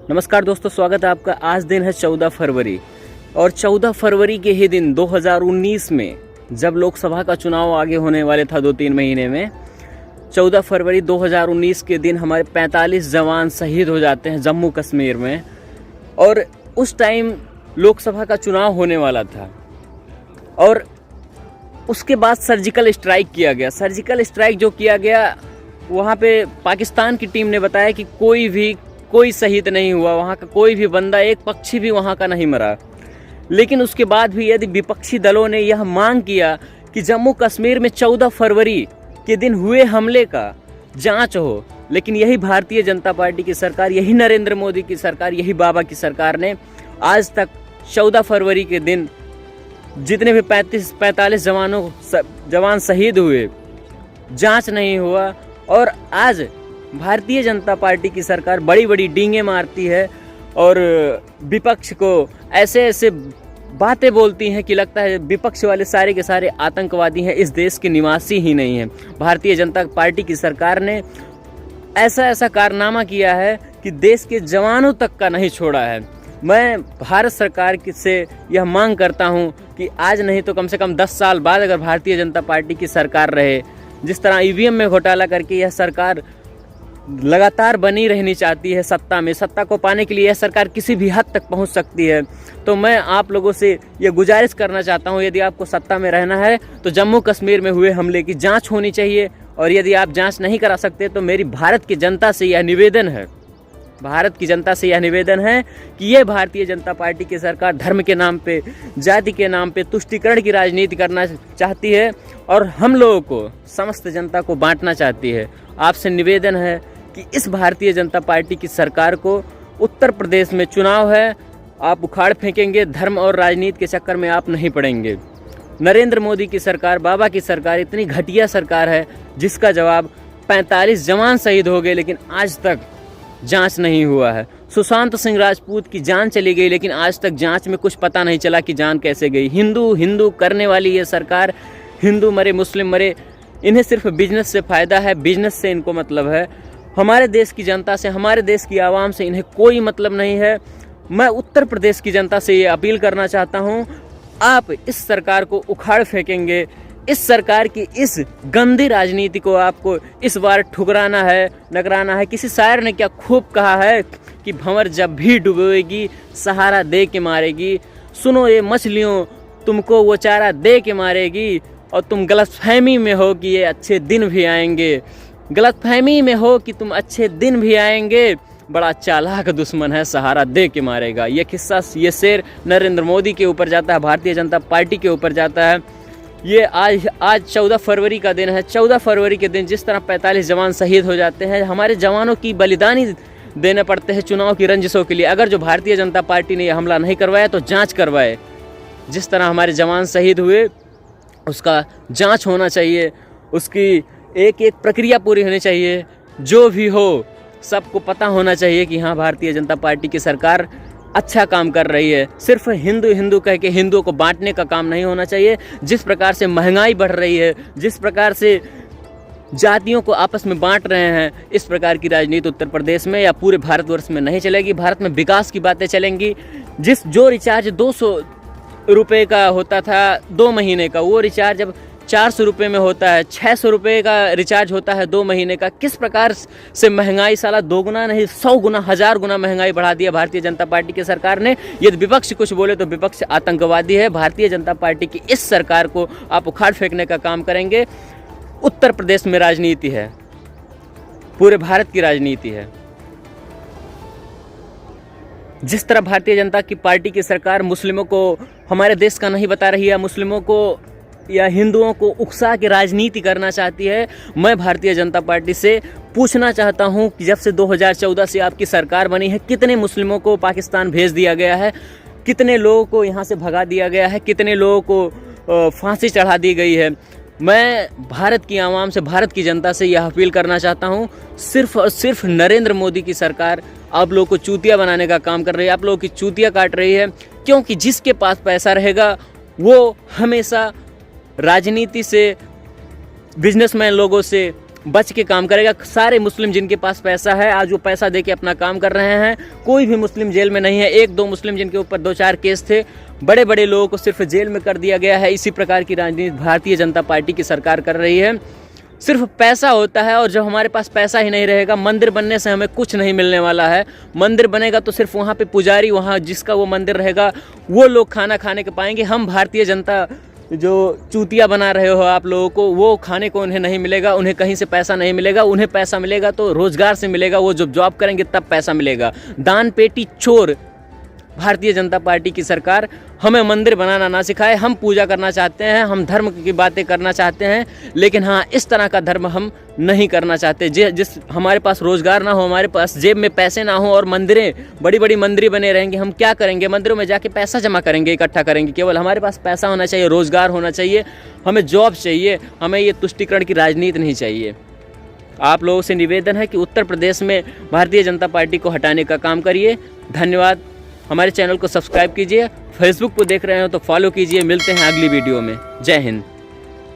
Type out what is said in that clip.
नमस्कार दोस्तों, स्वागत है आपका। आज दिन है 14 फरवरी और 14 फरवरी के ही दिन 2019 में जब लोकसभा का चुनाव आगे होने वाले था 2-3 महीने में, 14 फरवरी 2019 के दिन हमारे 45 जवान शहीद हो जाते हैं जम्मू कश्मीर में। और उस टाइम लोकसभा का चुनाव होने वाला था और उसके बाद सर्जिकल स्ट्राइक किया गया। सर्जिकल स्ट्राइक जो किया गया, वहाँ पे पाकिस्तान की टीम ने बताया कि कोई शहीद नहीं हुआ, वहाँ का कोई भी बंदा, एक पक्षी भी वहाँ का नहीं मरा। लेकिन उसके बाद भी यदि विपक्षी दलों ने यह मांग किया कि जम्मू कश्मीर में 14 फरवरी के दिन हुए हमले का जांच हो, लेकिन यही भारतीय जनता पार्टी की सरकार, यही नरेंद्र मोदी की सरकार, यही बाबा की सरकार ने आज तक 14 फरवरी के दिन जितने भी 45 जवान शहीद हुए, जांच नहीं हुआ। और आज भारतीय जनता पार्टी की सरकार बड़ी बड़ी डींगे मारती है और विपक्ष को ऐसे बातें बोलती हैं कि लगता है विपक्ष वाले सारे के सारे आतंकवादी हैं, इस देश के निवासी ही नहीं हैं। भारतीय जनता पार्टी की सरकार ने ऐसा कारनामा किया है कि देश के जवानों तक का नहीं छोड़ा है। मैं भारत सरकार से यह मांग करता हूं कि आज नहीं तो कम से कम 10 साल बाद अगर भारतीय जनता पार्टी की सरकार रहे, जिस तरह ईवीएम में घोटाला करके यह सरकार लगातार बनी रहनी चाहती है सत्ता में, सत्ता को पाने के लिए यह सरकार किसी भी हद तक पहुंच सकती है। तो मैं आप लोगों से यह गुजारिश करना चाहता हूं, यदि आपको सत्ता में रहना है तो जम्मू कश्मीर में हुए हमले की जांच होनी चाहिए। और यदि आप जांच नहीं करा सकते तो मेरी भारत की जनता से यह निवेदन है, कि यह भारतीय जनता पार्टी की सरकार धर्म के नाम पे, जाति के नाम पे तुष्टीकरण की राजनीति करना चाहती है और हम लोगों को, समस्त जनता को बांटना चाहती है। आपसे निवेदन है कि इस भारतीय जनता पार्टी की सरकार को, उत्तर प्रदेश में चुनाव है, आप उखाड़ फेंकेंगे, धर्म और राजनीति के चक्कर में आप नहीं पड़ेंगे। नरेंद्र मोदी की सरकार, बाबा की सरकार इतनी घटिया सरकार है जिसका जवाब 45 जवान शहीद हो गए लेकिन आज तक जांच नहीं हुआ है। सुशांत सिंह राजपूत की जान चली गई लेकिन आज तक जांच में कुछ पता नहीं चला कि जान कैसे गई। हिंदू करने वाली ये सरकार, हिंदू मरे मुस्लिम मरे, इन्हें सिर्फ बिजनेस से फ़ायदा है, बिजनेस से इनको मतलब है। हमारे देश की जनता से, हमारे देश की आवाम से इन्हें कोई मतलब नहीं है। मैं उत्तर प्रदेश की जनता से ये अपील करना चाहता हूँ, आप इस सरकार को उखाड़ फेंकेंगे, इस सरकार की इस गंदी राजनीति को आपको इस बार ठुकराना है, नगराना है। किसी शायर ने क्या खूब कहा है कि भंवर जब भी डूबेगी सहारा दे के मारेगी। सुनो ये मछलियों, तुमको वो चारा दे के मारेगी और तुम गलतफहमी में हो कि ये अच्छे दिन भी आएंगे। गलतफहमी में हो कि तुम अच्छे दिन भी आएंगे, बड़ा चालाक दुश्मन है, सहारा दे के मारेगा। ये किस्सा, ये शेर नरेंद्र मोदी के ऊपर जाता है, भारतीय जनता पार्टी के ऊपर जाता है। ये आज 14 फरवरी का दिन है। 14 फरवरी के दिन जिस तरह 45 जवान शहीद हो जाते हैं, हमारे जवानों की बलिदानी देने पड़ते हैं चुनाव की रंजिशों के लिए। अगर जो भारतीय जनता पार्टी ने यह हमला नहीं करवाया तो जांच करवाए। जिस तरह हमारे जवान शहीद हुए उसका जांच होना चाहिए, उसकी एक एक प्रक्रिया पूरी होनी चाहिए। जो भी हो सबको पता होना चाहिए कि हाँ, भारतीय जनता पार्टी की सरकार अच्छा काम कर रही है। सिर्फ हिंदू कह के हिंदुओं को बांटने का काम नहीं होना चाहिए। जिस प्रकार से महंगाई बढ़ रही है, जिस प्रकार से जातियों को आपस में बांट रहे हैं, इस प्रकार की राजनीति उत्तर प्रदेश में या पूरे भारतवर्ष में नहीं चलेगी। भारत में विकास की बातें चलेंगी। जो रिचार्ज 200 रुपये का होता था 2 महीने का, वो रिचार्ज अब 400 रुपये में होता है। 600 रुपये का रिचार्ज होता है 2 महीने का। किस प्रकार से महंगाई साला 2 गुना नहीं 100 गुना 1000 गुना महंगाई बढ़ा दिया भारतीय जनता पार्टी की सरकार ने। यदि विपक्ष कुछ बोले तो विपक्ष आतंकवादी है। भारतीय जनता पार्टी की इस सरकार को आप उखाड़ फेंकने का काम करेंगे। उत्तर प्रदेश में राजनीति है, पूरे भारत की राजनीति है। जिस तरह भारतीय जनता की पार्टी की सरकार मुस्लिमों को हमारे देश का नहीं बता रही है, मुस्लिमों को या हिंदुओं को उकसा के राजनीति करना चाहती है, मैं भारतीय जनता पार्टी से पूछना चाहता हूं कि जब से 2014 से आपकी सरकार बनी है, कितने मुस्लिमों को पाकिस्तान भेज दिया गया है, कितने लोगों को यहां से भगा दिया गया है, कितने लोगों को फांसी चढ़ा दी गई है। मैं भारत की आवाम से, भारत की जनता से यह अपील करना चाहता हूं, सिर्फ और सिर्फ नरेंद्र मोदी की सरकार आप लोगों को चूतिया बनाने का काम कर रही है, आप लोगों की चूतिया काट रही है। क्योंकि जिसके पास पैसा रहेगा वो हमेशा राजनीति से, बिजनेसमैन लोगों से बच के काम करेगा। सारे मुस्लिम जिनके पास पैसा है आज वो पैसा दे के अपना काम कर रहे हैं। कोई भी मुस्लिम जेल में नहीं है। 1-2 मुस्लिम जिनके ऊपर 2-4 केस थे, बड़े बड़े लोगों को सिर्फ जेल में कर दिया गया है। इसी प्रकार की राजनीति भारतीय जनता पार्टी की सरकार कर रही है। सिर्फ पैसा होता है और जब हमारे पास पैसा ही नहीं रहेगा, मंदिर बनने से हमें कुछ नहीं मिलने वाला है। मंदिर बनेगा तो सिर्फ वहाँ पे पुजारी, वहाँ जिसका वो मंदिर रहेगा वो लोग खाना खाने के पाएंगे। हम भारतीय जनता जो चूतिया बना रहे हो आप लोगों को, वो खाने को उन्हें नहीं मिलेगा। उन्हें कहीं से पैसा नहीं मिलेगा। उन्हें पैसा मिलेगा तो रोजगार से मिलेगा। वो जब जॉब करेंगे तब पैसा मिलेगा। दान पेटी चोर भारतीय जनता पार्टी की सरकार हमें मंदिर बनाना ना सिखाए। हम पूजा करना चाहते हैं, हम धर्म की बातें करना चाहते हैं, लेकिन हाँ इस तरह का धर्म हम नहीं करना चाहते। जिस हमारे पास रोजगार ना हो, हमारे पास जेब में पैसे ना हो और मंदिरें बड़ी बड़ी मंदिरें बने रहेंगे, हम क्या करेंगे? मंदिरों में जाके पैसा जमा करेंगे, इकट्ठा करेंगे। केवल हमारे पास पैसा होना चाहिए, रोजगार होना चाहिए, हमें जॉब चाहिए, हमें ये तुष्टिकरण की राजनीति नहीं चाहिए। आप लोगों से निवेदन है कि उत्तर प्रदेश में भारतीय जनता पार्टी को हटाने का काम करिए। धन्यवाद। हमारे चैनल को सब्सक्राइब कीजिए। फेसबुक पर देख रहे हो तो फॉलो कीजिए। मिलते हैं अगली वीडियो में। जय हिंद।